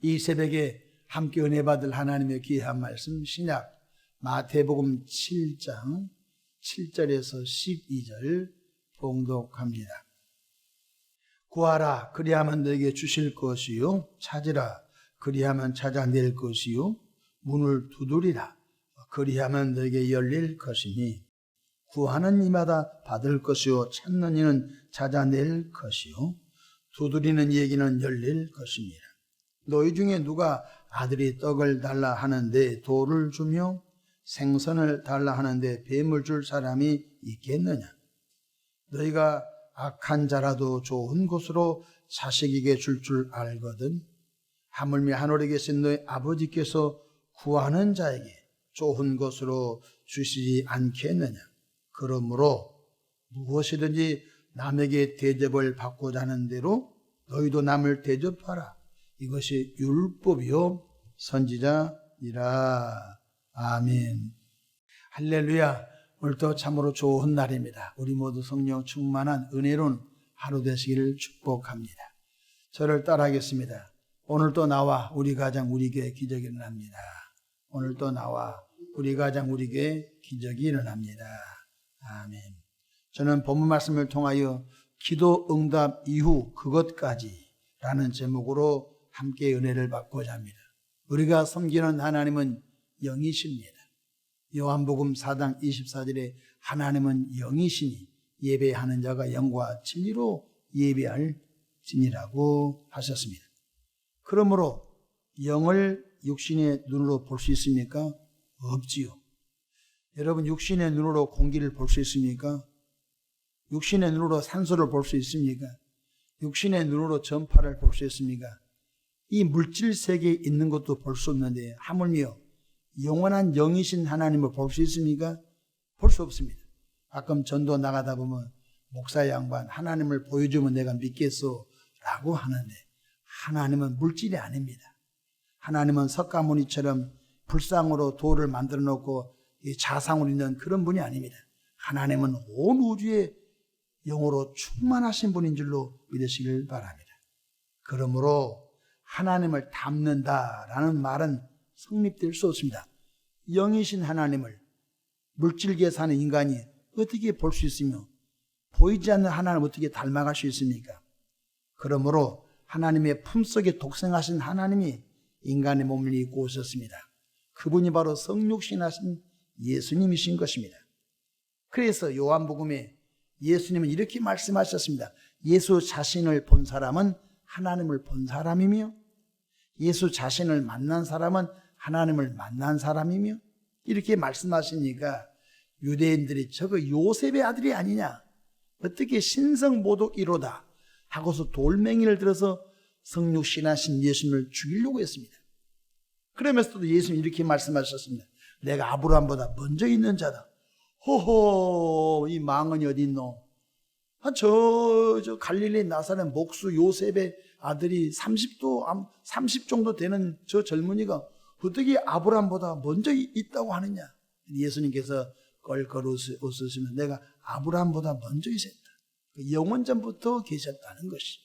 이 새벽에 함께 은혜 받을 하나님의 귀한 말씀 신약 마태복음 7장 7절에서 12절 봉독합니다. 구하라 그리하면 너에게 주실 것이요 찾으라 그리하면 찾아낼 것이요 문을 두드리라 그리하면 너에게 열릴 것이니 구하는 이마다 받을 것이요 찾는 이는 찾아낼 것이요 두드리는 이에게는 열릴 것입니다. 너희 중에 누가 아들이 떡을 달라 하는데 돌을 주며 생선을 달라 하는데 뱀을 줄 사람이 있겠느냐? 너희가 악한 자라도 좋은 것으로 자식에게 줄 알거든. 하물며 하늘에 계신 너희 아버지께서 구하는 자에게 좋은 것으로 주시지 않겠느냐? 그러므로 무엇이든지 남에게 대접을 받고자 하는 대로 너희도 남을 대접하라. 이것이 율법이요 선지자니라. 아멘. 할렐루야. 오늘도 참으로 좋은 날입니다. 우리 모두 성령 충만한 은혜로운 하루 되시기를 축복합니다. 저를 따라하겠습니다. 오늘도 나와 우리 가정 우리 교회 기적이 일어납니다. 오늘도 나와 우리 가정 우리 교회 기적이 일어납니다. 아멘. 저는 본문 말씀을 통하여 기도 응답 이후 그것까지 라는 제목으로 함께 은혜를 받고자 합니다. 우리가 섬기는 하나님은 영이십니다. 요한복음 4장 24절에 하나님은 영이시니 예배하는 자가 영과 진리로 예배할지니라고 하셨습니다. 그러므로 영을 육신의 눈으로 볼 수 있습니까? 없지요. 여러분 육신의 눈으로 공기를 볼 수 있습니까? 육신의 눈으로 산소를 볼 수 있습니까? 육신의 눈으로 전파를 볼 수 있습니까? 이 물질 세계에 있는 것도 볼 수 없는데 하물며 영원한 영이신 하나님을 볼 수 있습니까? 볼 수 없습니다. 가끔 전도 나가다 보면 목사 양반 하나님을 보여주면 내가 믿겠소 라고 하는데 하나님은 물질이 아닙니다. 하나님은 석가모니처럼 불상으로 돌을 만들어 놓고 자상으로 있는 그런 분이 아닙니다. 하나님은 온 우주에 영으로 충만하신 분인 줄로 믿으시길 바랍니다. 그러므로 하나님을 닮는다라는 말은 성립될 수 없습니다. 영이신 하나님을 물질계에 사는 인간이 어떻게 볼 수 있으며 보이지 않는 하나님을 어떻게 닮아갈 수 있습니까? 그러므로 하나님의 품속에 독생하신 하나님이 인간의 몸을 입고 오셨습니다. 그분이 바로 성육신하신 예수님이신 것입니다. 그래서 요한복음에 예수님은 이렇게 말씀하셨습니다. 예수 자신을 본 사람은 하나님을 본 사람이며 예수 자신을 만난 사람은 하나님을 만난 사람이며 이렇게 말씀하시니까 유대인들이 저거 요셉의 아들이 아니냐? 어떻게 신성모독이로다 하고서 돌멩이를 들어서 성육신하신 예수님을 죽이려고 했습니다. 그러면서도 예수님이 이렇게 말씀하셨습니다. 내가 아브라함보다 먼저 있는 자다. 호호 이 망언이 어디 있노? 저 갈릴리 나사렛 목수 요셉의 아들이 30 정도 되는 저 젊은이가 어떻게 아브라함보다 먼저 있다고 하느냐? 예수님께서 껄껄 웃으시면 내가 아브라함보다 먼저 있었다. 영원전부터 계셨다는 것이.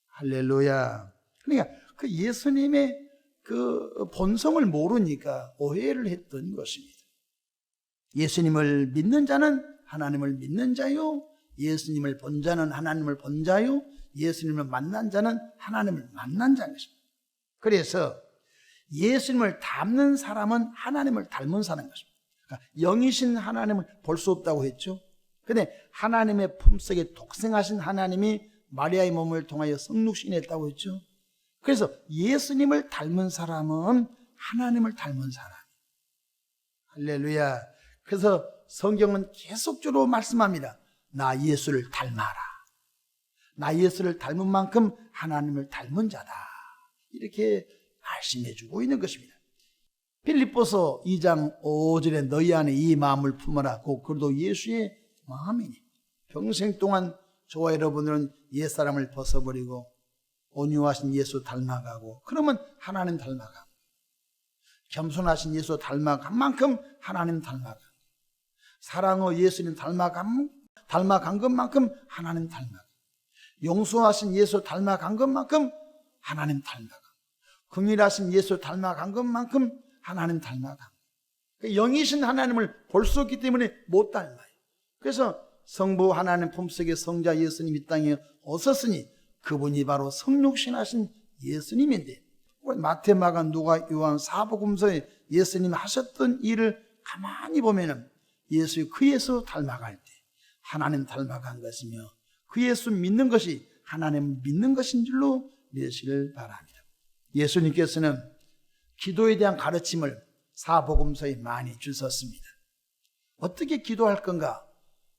할렐루야. 그러니까 그 예수님의 그 본성을 모르니까 오해를 했던 것입니다. 예수님을 믿는 자는 하나님을 믿는 자요. 예수님을 본 자는 하나님을 본 자요. 예수님을 만난 자는 하나님을 만난 자인 것입니다. 그래서 예수님을 닮는 사람은 하나님을 닮은 사람인 것입니다. 그러니까 영이신 하나님을 볼 수 없다고 했죠. 그런데 하나님의 품속에 독생하신 하나님이 마리아의 몸을 통하여 성육신했다고 했죠. 그래서 예수님을 닮은 사람은 하나님을 닮은 사람. 할렐루야. 그래서 성경은 계속적으로 말씀합니다. 나 예수를 닮아라. 나 예수를 닮은 만큼 하나님을 닮은 자다. 이렇게 말씀해 주고 있는 것입니다. 빌립보서 2장 5절에 너희 안에 이 마음을 품어라. 그도 예수의 마음이니. 평생 동안 저와 여러분들은 옛사람을 벗어버리고 온유하신 예수 닮아가고 그러면 하나님 닮아가고 겸손하신 예수 닮아간 만큼 하나님 닮아가고 사랑의 예수님 닮아간 것만큼 하나님 닮아가고 용서하신 예수 닮아간 것만큼 하나님 닮아가고 긍휼하신 예수 닮아간 것만큼 하나님 닮아간 거예요. 영이신 하나님을 볼 수 없기 때문에 못 닮아요. 그래서 성부 하나님 품속에 성자 예수님 이 땅에 오셨으니 그분이 바로 성육신하신 예수님인데, 마태, 마가, 누가, 요한 사복음서에 예수님 하셨던 일을 가만히 보면은 그 예수 닮아갈 때 하나님 닮아간 것이며 그 예수 믿는 것이 하나님 믿는 것인 줄로 믿으시길 바랍니다. 예수님께서는 기도에 대한 가르침을 사복음서에 많이 주셨습니다. 어떻게 기도할 건가?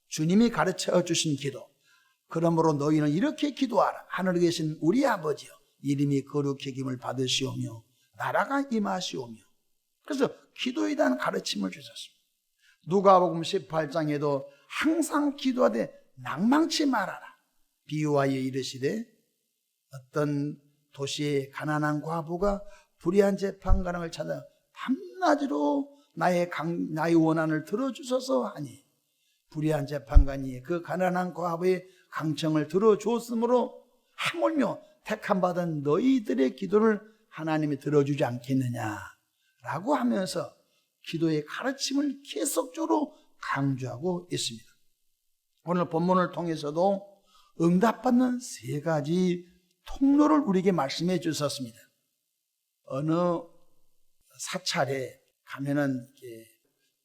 주님이 가르쳐 주신 기도. 그러므로 너희는 이렇게 기도하라. 하늘에 계신 우리 아버지여, 이름이 거룩해김을 받으시오며 나라가 임하시오며. 그래서 기도에 대한 가르침을 주셨습니다. 누가복음 18장에도 항상 기도하되 낭망치 말아라. 비유하여 이르시되 어떤 도시의 가난한 과부가 불의한 재판관을 찾아 밤낮으로 나의 원한을 들어주소서 하니 불의한 재판관이 그 가난한 과부의 강청을 들어주었으므로 하물며 택함받은 너희들의 기도를 하나님이 들어주지 않겠느냐라고 하면서 기도의 가르침을 계속적으로 강조하고 있습니다. 오늘 본문을 통해서도 응답받는 3가지 통로를 우리에게 말씀해 주셨습니다. 어느 사찰에 가면은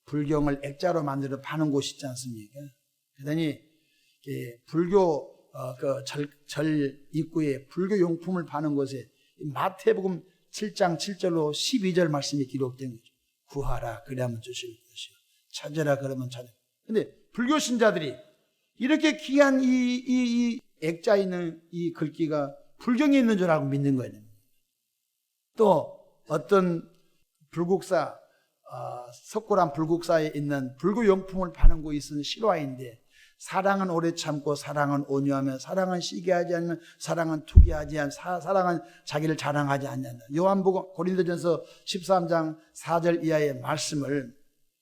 불경을 액자로 만들어 파는 곳이 있지 않습니까? 그러더니 불교 절 입구에 불교 용품을 파는 곳에 마태복음 7장 7절로 12절 말씀이 기록된 거죠. 구하라 그러면 주실 것이요, 찾으라 그러면 찾으라. 근데 불교 신자들이 이렇게 귀한 이 액자에 있는 이 글귀가 불경에 있는 줄 알고 믿는 거예요. 또 어떤 불국사, 석굴암 불국사에 있는 불교 용품을 파는 곳이 있는 실화인데, 사랑은 오래 참고 사랑은 온유하며 사랑은 시기하지 않으면 사랑은 투기하지 않으면 사랑은 자기를 자랑하지 않는다. 요한복음 고린도전서 13장 4절 이하의 말씀을,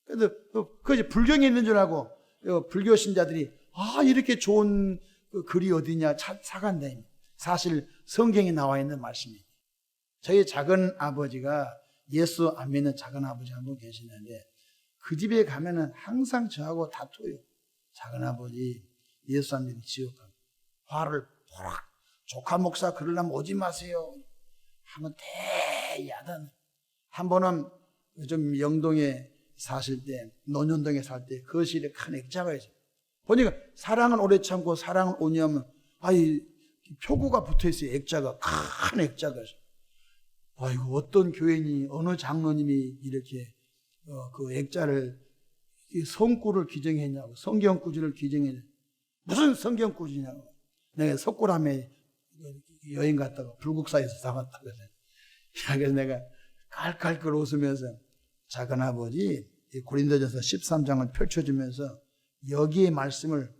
그래도 그 불경에 있는 줄 알고 불교 신자들이 이렇게 좋은 글이 어디냐 사간다. 사실 성경에 나와 있는 말씀입니다. 저희 작은 아버지가, 예수 안 믿는 작은 아버지 한 분 계시는데 그 집에 가면은 항상 저하고 다투요. 작은 아버지 예수 안 믿는 지옥 가면 화를 포락, 조카 목사 그러려면 오지 마세요 하면 대야단. 한 번은 좀 영동에 사실 때, 논현동에 살 때 거실에 큰 액자가 있어요. 보니까 사랑은 오래 참고 사랑은 온유하면 표구가 붙어있어요. 액자가, 큰 액자가 있어요. 아이고, 어떤 교인이, 어느 장로님이 이렇게 그 액자를 성구를 규정했냐고, 성경구지를 규정했냐고. 무슨 성경구지냐고. 내가 석굴암에 여행 갔다가 불국사에서 사왔다고 그래서. 그래서 내가 깔깔깔 웃으면서 작은 아버지 고린도전서 13장을 펼쳐주면서 여기에 말씀을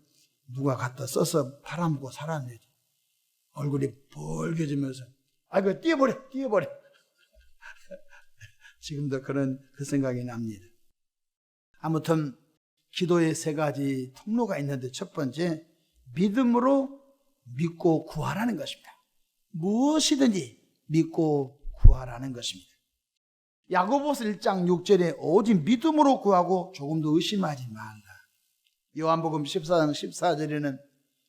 누가 갖다 써서 팔아먹고 살았네. 얼굴이 벌개지면서 그거 띄워버려. 지금도 그 생각이 납니다. 아무튼 기도의 3가지 통로가 있는데, 첫 번째, 믿음으로 믿고 구하라는 것입니다. 무엇이든지 믿고 구하라는 것입니다. 야고보서 1장 6절에 오직 믿음으로 구하고 조금도 의심하지 말라. 요한복음 14장 14절에는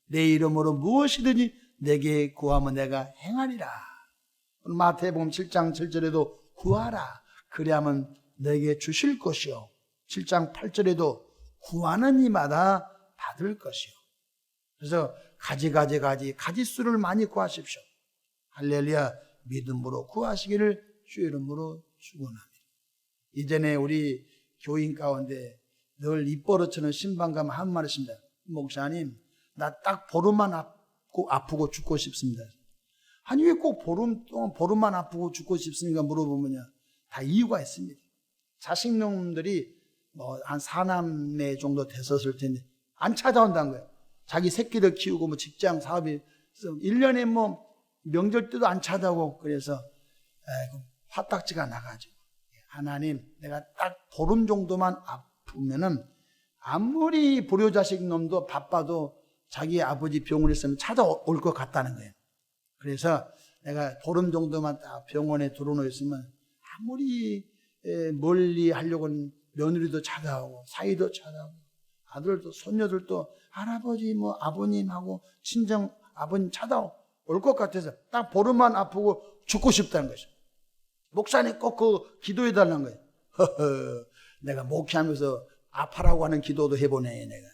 내 이름으로 무엇이든지 내게 구하면 내가 행하리라. 마태복음 7장 7절에도 구하라 그리하면 내게 주실 것이요, 7장 8절에도 구하는 이마다 받을 것이요. 그래서 가지수를 많이 구하십시오. 할렐루야. 믿음으로 구하시기를 주 이름으로 축원합니다. 이전에 우리 교인 가운데 늘 입버릇처럼 신방 가면 한 말 있습니다. 목사님, 나 딱 보름만 아프고 죽고 싶습니다. 아니 왜 꼭 보름만 아프고 죽고 싶습니까? 물어보면요, 다 이유가 있습니다. 자식놈들이 한 4남매 정도 됐었을 텐데 안 찾아온다는 거예요. 자기 새끼들 키우고 직장 사업이 1년에 명절 때도 안 찾아오고, 그래서 화딱지가 나가지고, 하나님, 내가 딱 보름 정도만 아프면은 아무리 불효자식 놈도 바빠도 자기 아버지 병원에 있으면 찾아올 것 같다는 거예요. 그래서 내가 보름 정도만 딱 병원에 들어놓여 있으면 아무리 멀리 하려고는 며느리도 찾아오고 사이도 찾아오고 아들도 손녀들도 할아버지 뭐 아버님하고 친정 아버님 찾아올 것 같아서 딱 보름만 아프고 죽고 싶다는 거죠. 목사님 꼭 그 기도해 달라는 거예요. 허허, 내가 목회하면서 아파라고 하는 기도도 해보네 내가.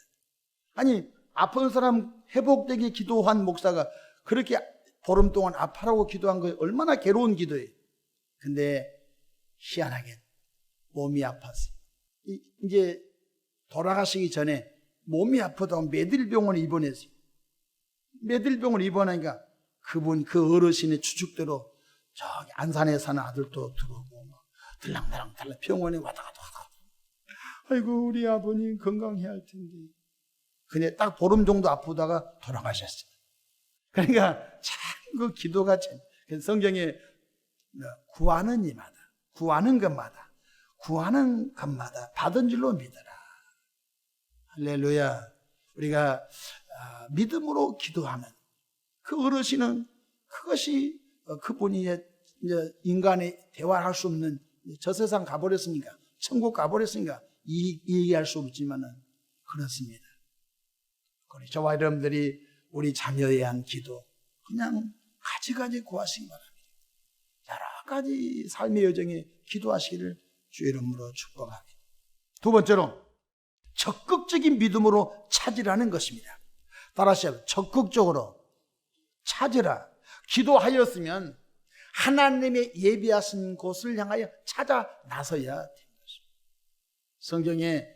아니 아픈 사람 회복되게 기도한 목사가 그렇게 보름 동안 아파라고 기도한 거 얼마나 괴로운 기도예요. 근데 희한하게 몸이 아팠어요. 이제 돌아가시기 전에 몸이 아프다고 매들병원에 입원했어요. 매들병원에 입원하니까 그분 그 어르신의 추측대로 저기 안산에 사는 아들도 들어오고 막 들랑달랑 병원에 왔다 갔다 아이고 우리 아버님 건강해야 할 텐데. 근데 딱 보름 정도 아프다가 돌아가셨어요. 그러니까 참 그 기도가 참 성경에 구하는 이마다 구하는 것마다 받은 줄로 믿어라. 할렐루야. 우리가 믿음으로 기도하면 그 어르신은 그것이 그분이 이제 인간의 대화할 수 없는 저 세상 가버렸으니까 천국 가버렸으니까 얘기할 수 없지만은 그렇습니다. 우리 저와 여러분들이 우리 자녀에 대한 기도 그냥 가지가지 구하시기 바랍니다. 여러 가지 삶의 여정에 기도하시기를 주의 이름으로 축복합니다. 두 번째로 적극적인 믿음으로 찾으라는 것입니다. 따라하세요. 적극적으로 찾으라. 기도하였으면 하나님의 예비하신 곳을 향하여 찾아 나서야 되는 것입니다. 성경에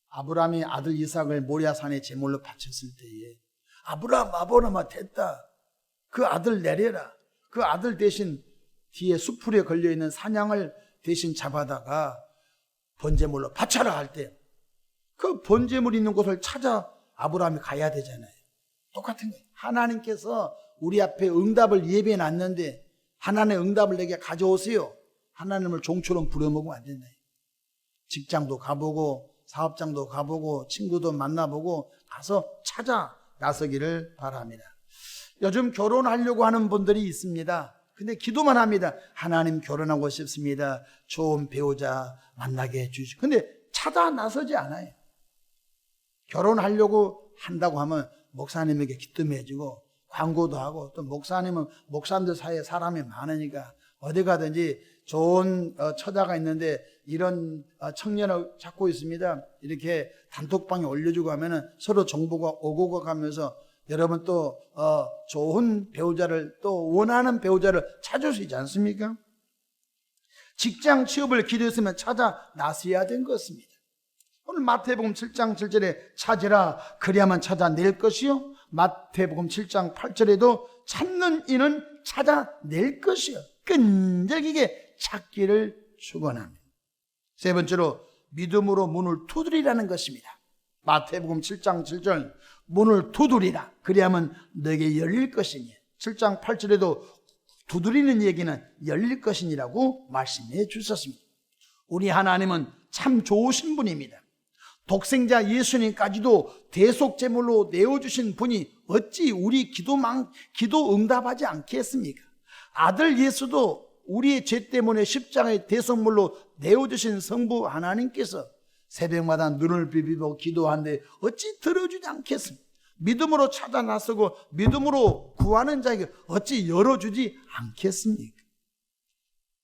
아브라함이 아들 이삭을 모리아산에 제물로 바쳤을 때에 아브라함아 됐다. 그 아들 내려라. 그 아들 대신 뒤에 수풀에 걸려있는 산양을 대신 잡아다가 번제물로 바쳐라 할 때 그 번제물 있는 곳을 찾아 아브라함이 가야 되잖아요. 똑같은 거예요. 하나님께서 우리 앞에 응답을 예비해 놨는데 하나님의 응답을 내게 가져오세요. 하나님을 종처럼 부려먹으면 안 된다. 직장도 가보고 사업장도 가보고 친구도 만나보고 가서 찾아 나서기를 바랍니다. 요즘 결혼하려고 하는 분들이 있습니다. 근데 기도만 합니다. 하나님 결혼하고 싶습니다. 좋은 배우자 만나게 해주시고. 근데 찾아 나서지 않아요. 결혼하려고 한다고 하면 목사님에게 기도해주고 광고도 하고 또 목사님은 목사님들 사이에 사람이 많으니까 어디 가든지 좋은 처자가 있는데 이런 청년을 찾고 있습니다. 이렇게 단톡방에 올려주고 하면은 서로 정보가 오고 가면서 여러분 또 좋은 배우자를 또 원하는 배우자를 찾을 수 있지 않습니까? 직장 취업을 기도했으면 찾아 나서야 된 것입니다. 오늘 마태복음 7장 7절에 찾으라 그리야만 찾아낼 것이요 마태복음 7장 8절에도 찾는 이는 찾아낼 것이요 끈질기게 찾기를 축원합니다. 세 번째로 믿음으로 문을 두드리라는 것입니다. 마태복음 7장 7절 문을 두드리라 그리하면 너에게 열릴 것이니 7장 8절에도 두드리는 얘기는 열릴 것이니라고 말씀해 주셨습니다. 우리 하나님은 참 좋으신 분입니다. 독생자 예수님까지도 대속제물로 내어주신 분이 어찌 우리 기도 응답하지 않겠습니까? 아들 예수도 우리의 죄 때문에 십자가의 대속물로 내어주신 성부 하나님께서 새벽마다 눈을 비비고 기도하는데 어찌 들어주지 않겠습니까? 믿음으로 찾아 나서고 믿음으로 구하는 자에게 어찌 열어주지 않겠습니까?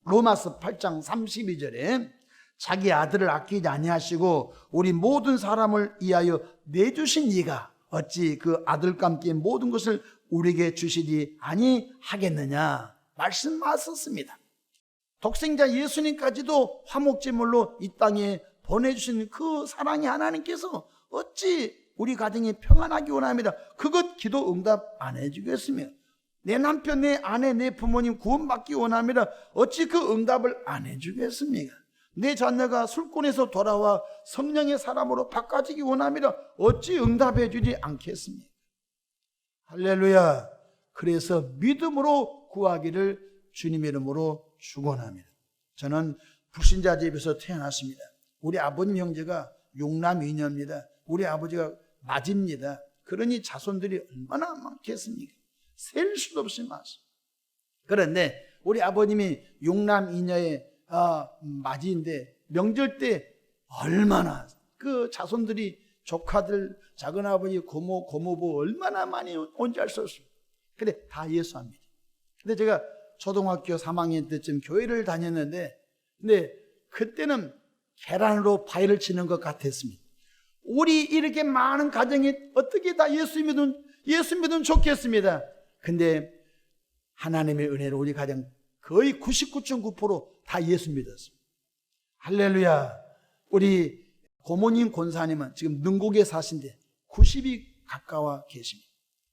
로마서 8장 32절에 자기 아들을 아끼지 아니하시고 우리 모든 사람을 위하여 내주신 이가 어찌 그 아들과 함께 모든 것을 우리에게 주시지 아니하겠느냐 말씀하셨습니다. 독생자 예수님까지도 화목제물로 이 땅에 보내주신 그 사랑의 하나님께서 어찌 우리 가정이 평안하기 원합니다. 그것 기도 응답 안 해주겠으며 내 남편, 내 아내, 내 부모님 구원받기 원합니다. 어찌 그 응답을 안 해주겠습니까? 내 자녀가 술꾼에서 돌아와 성령의 사람으로 바꿔지기 원합니다. 어찌 응답해 주지 않겠습니까? 할렐루야. 그래서 믿음으로 구하기를 주님의 이름으로 축원합니다. 저는 불신자 집에서 태어났습니다. 우리 아버님 형제가 6남 2녀입니다. 우리 아버지가 맞입니다. 그러니 자손들이 얼마나 많겠습니까? 셀 수도 없이 많습니다. 그런데 우리 아버님이 6남 2녀의 맞이인데 명절 때 얼마나 그 자손들이 조카들, 작은아버지, 고모, 고모부 얼마나 많이 온지 알 수 없어요. 근데 다 예수합니다. 근데 제가 초등학교 3학년 때쯤 교회를 다녔는데, 근데 그때는 계란으로 바위를 치는 것 같았습니다. 우리 이렇게 많은 가정이 어떻게 다 예수 믿으면 좋겠습니다. 근데 하나님의 은혜로 우리 가정 거의 99.9% 다 예수 믿었습니다. 할렐루야. 우리 고모님 권사님은 지금 능곡에 사신데 90이 가까워 계십니다.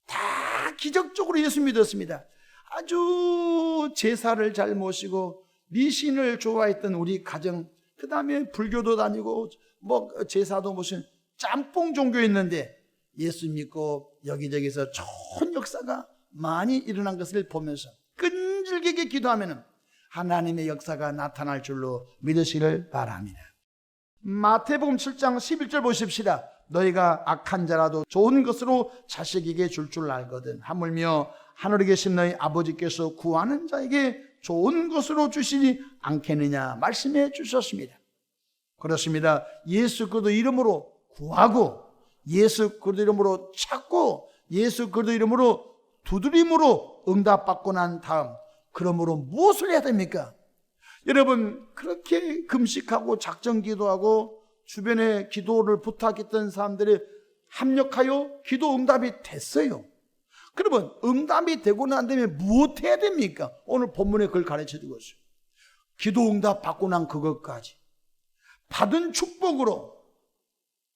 다 기적적으로 예수 믿었습니다. 아주 제사를 잘 모시고 미신을 좋아했던 우리 가정, 그 다음에 불교도 다니고 제사도 모신 짬뽕 종교였는데 예수 믿고 여기저기서 좋은 역사가 많이 일어난 것을 보면서 끈질기게 기도하면 하나님의 역사가 나타날 줄로 믿으시기를 바랍니다. 마태복음 7장 11절 보십시다. 너희가 악한 자라도 좋은 것으로 자식에게 줄 알거든 하물며 하늘에 계신 너희 아버지께서 구하는 자에게 좋은 것으로 주시지 않겠느냐 말씀해 주셨습니다. 그렇습니다. 예수 그리스도 이름으로 구하고 예수 그리스도 이름으로 찾고 예수 그리스도 이름으로 두드림으로 응답받고 난 다음 그러므로 무엇을 해야 됩니까? 여러분 그렇게 금식하고 작정기도하고 주변에 기도를 부탁했던 사람들이 합력하여 기도 응답이 됐어요. 그러면 응답이 되고 난 다음에 무엇 해야 됩니까? 오늘 본문에 그걸 가르쳐주고 있어요. 기도 응답 받고 난 그것까지 받은 축복으로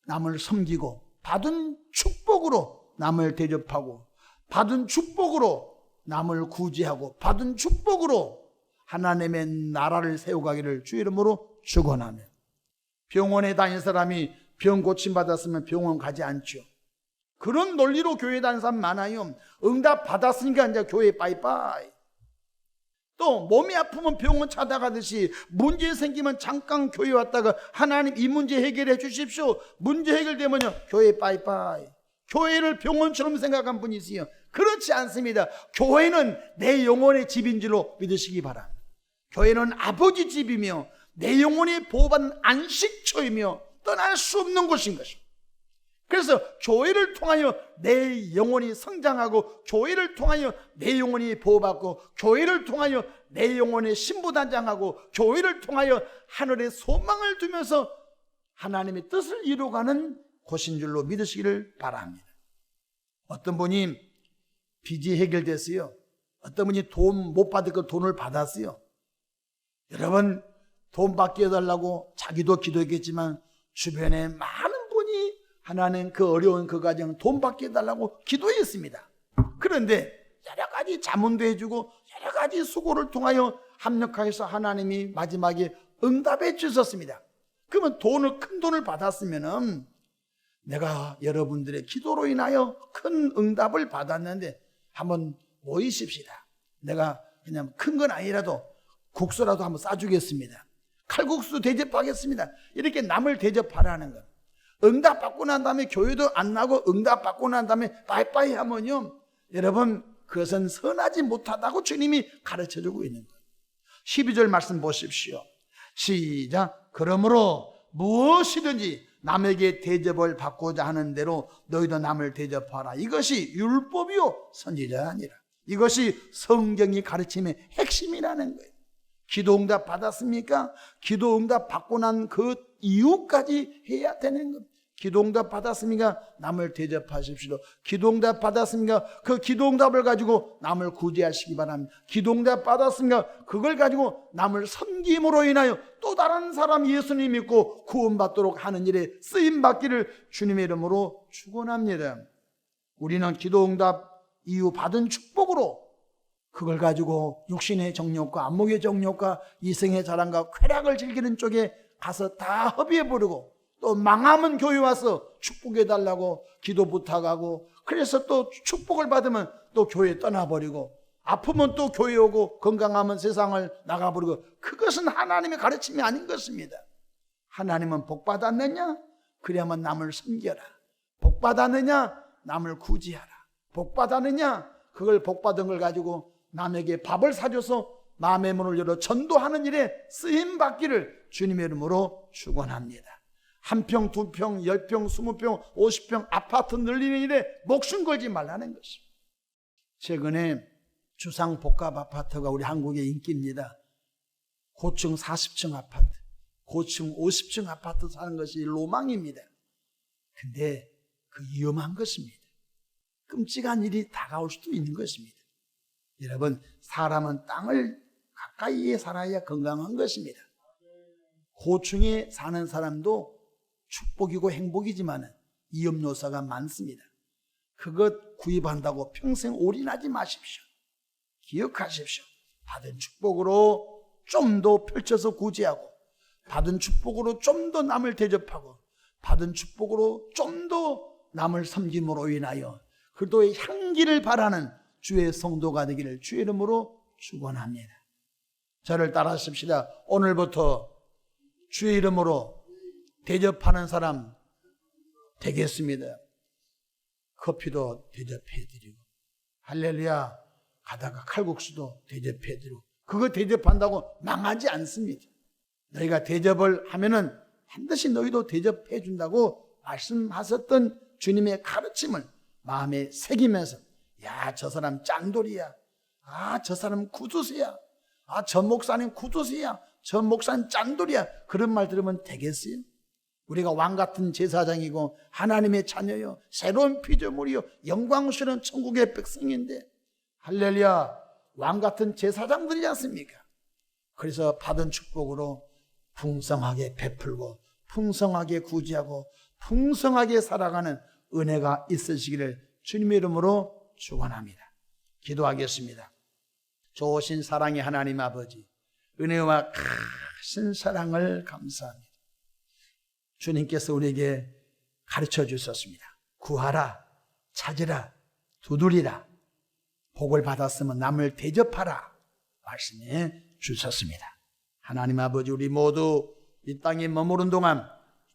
남을 섬기고 받은 축복으로 남을 대접하고 받은 축복으로 남을 구제하고 받은 축복으로 하나님의 나라를 세워가기를 주 이름으로 축원하며 병원에 다닌 사람이 병 고침받았으면 병원 가지 않죠. 그런 논리로 교회 다니는 사람 많아요. 응답 받았으니까 이제 교회 빠이빠이. 또 몸이 아프면 병원 찾아가듯이 문제 생기면 잠깐 교회 왔다가 하나님 이 문제 해결해 주십시오. 문제 해결되면요 교회 빠이빠이. 교회를 병원처럼 생각한 분이 있어요. 그렇지 않습니다. 교회는 내 영혼의 집인 줄로 믿으시기 바랍니다. 교회는 아버지 집이며 내 영혼이 보호받는 안식처이며 떠날 수 없는 곳인 것입니다. 그래서 교회를 통하여 내 영혼이 성장하고 교회를 통하여 내 영혼이 보호받고 교회를 통하여 내 영혼이 신부단장하고 교회를 통하여 하늘의 소망을 두면서 하나님의 뜻을 이루어가는 곳인 줄로 믿으시기를 바랍니다. 어떤 분이 빚이 해결됐어요. 어떤 분이 돈 못 받을 거 돈을 받았어요. 여러분 돈 받게 해달라고 자기도 기도했겠지만 주변에 많은 분이 하나님 그 어려운 그 가정 돈 받게 해달라고 기도했습니다. 그런데 여러 가지 자문도 해주고 여러 가지 수고를 통하여 합력하여서 하나님이 마지막에 응답해 주셨습니다. 그러면 큰 돈을 받았으면은 내가 여러분들의 기도로 인하여 큰 응답을 받았는데 한번 모이십시다. 내가 그냥 큰 건 아니라도 국수라도 한번 싸주겠습니다. 칼국수 대접하겠습니다. 이렇게 남을 대접하라는 것. 응답 받고 난 다음에 교회도 안 나고 응답 받고 난 다음에 빠이빠이 하면요 여러분 그것은 선하지 못하다고 주님이 가르쳐주고 있는 거예요. 12절 말씀 보십시오. 시작. 그러므로 무엇이든지 남에게 대접을 받고자 하는 대로 너희도 남을 대접하라. 이것이 율법이요 선지자 아니라. 이것이 성경이 가르침의 핵심이라는 거예요. 기도 응답 받았습니까? 기도 응답 받고 난 그 이후까지 해야 되는 겁니다. 기도 응답 받았습니까? 남을 대접하십시오. 기도 응답 받았습니까? 그 기도 응답을 가지고 남을 구제하시기 바랍니다. 기도 응답 받았습니까? 그걸 가지고 남을 섬김으로 인하여 또 다른 사람 예수님 믿고 구원받도록 하는 일에 쓰임받기를 주님의 이름으로 축원합니다. 우리는 기도 응답 이후 받은 축복으로 그걸 가지고 육신의 정욕과 안목의 정욕과 이성의 자랑과 쾌락을 즐기는 쪽에 가서 다 허비해버리고 또 망하면 교회 와서 축복해달라고 기도 부탁하고 그래서 또 축복을 받으면 또 교회 떠나버리고 아프면 또 교회 오고 건강하면 세상을 나가버리고 그것은 하나님의 가르침이 아닌 것입니다. 하나님은 복 받았느냐? 그래야만 남을 섬겨라. 복 받았느냐? 남을 구제하라. 복 받았느냐? 그걸 복 받은 걸 가지고 남에게 밥을 사줘서 마음의 문을 열어 전도하는 일에 쓰임받기를 주님의 이름으로 축원합니다. 1평, 2평, 10평, 20평, 50평 아파트 늘리는 일에 목숨 걸지 말라는 것입니다. 최근에 주상복합 아파트가 우리 한국의 인기입니다. 고층 40층 아파트, 고층 50층 아파트 사는 것이 로망입니다. 근데 그 위험한 것입니다. 끔찍한 일이 다가올 수도 있는 것입니다. 여러분, 사람은 땅을 가까이에 살아야 건강한 것입니다. 고층에 사는 사람도 축복이고 행복이지만 위험 요소가 많습니다. 그것 구입한다고 평생 올인하지 마십시오. 기억하십시오. 받은 축복으로 좀 더 펼쳐서 구제하고, 받은 축복으로 좀 더 남을 대접하고, 받은 축복으로 좀 더 남을 섬김으로 인하여 그리스도의 향기를 바라는 주의 성도가 되기를 주의 이름으로 축원합니다. 저를 따라하십시다. 오늘부터 주의 이름으로 대접하는 사람 되겠습니다. 커피도 대접해드리고, 할렐루야, 가다가 칼국수도 대접해드리고, 그거 대접한다고 망하지 않습니다. 너희가 대접을 하면은 반드시 너희도 대접해준다고 말씀하셨던 주님의 가르침을 마음에 새기면서, 야, 저 사람 짱돌이야, 아, 저 사람 구두쇠야, 아, 저 목사님 구두쇠야, 저 목사님 짱돌이야, 그런 말 들으면 되겠어요? 우리가 왕같은 제사장이고 하나님의 자녀요, 새로운 피조물이요, 영광스러운 천국의 백성인데, 할렐루야, 왕같은 제사장들이지 않습니까? 그래서 받은 축복으로 풍성하게 베풀고 풍성하게 구제하고 풍성하게 살아가는 은혜가 있으시기를 주님의 이름으로 축원합니다. 기도하겠습니다. 좋으신 사랑의 하나님 아버지, 은혜와 크신 사랑을 감사합니다. 주님께서 우리에게 가르쳐 주셨습니다. 구하라, 찾으라, 두드리라, 복을 받았으면 남을 대접하라 말씀해 주셨습니다. 하나님 아버지, 우리 모두 이 땅에 머무른 동안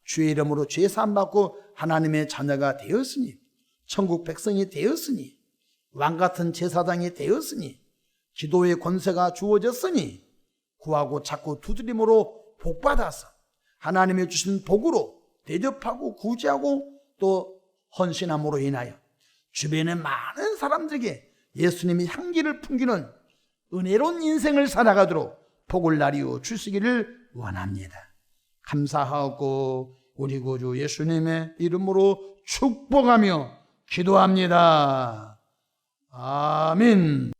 주의 이름으로 죄 사함 받고 하나님의 자녀가 되었으니, 천국 백성이 되었으니, 왕같은 제사장이 되었으니, 기도의 권세가 주어졌으니, 구하고 찾고 두드림으로 복받아서 하나님이 주신 복으로 대접하고 구제하고 또 헌신함으로 인하여 주변의 많은 사람들에게 예수님의 향기를 풍기는 은혜로운 인생을 살아가도록 복을 나리워 주시기를 원합니다. 감사하고 우리 구주 예수님의 이름으로 축복하며 기도합니다. 아멘.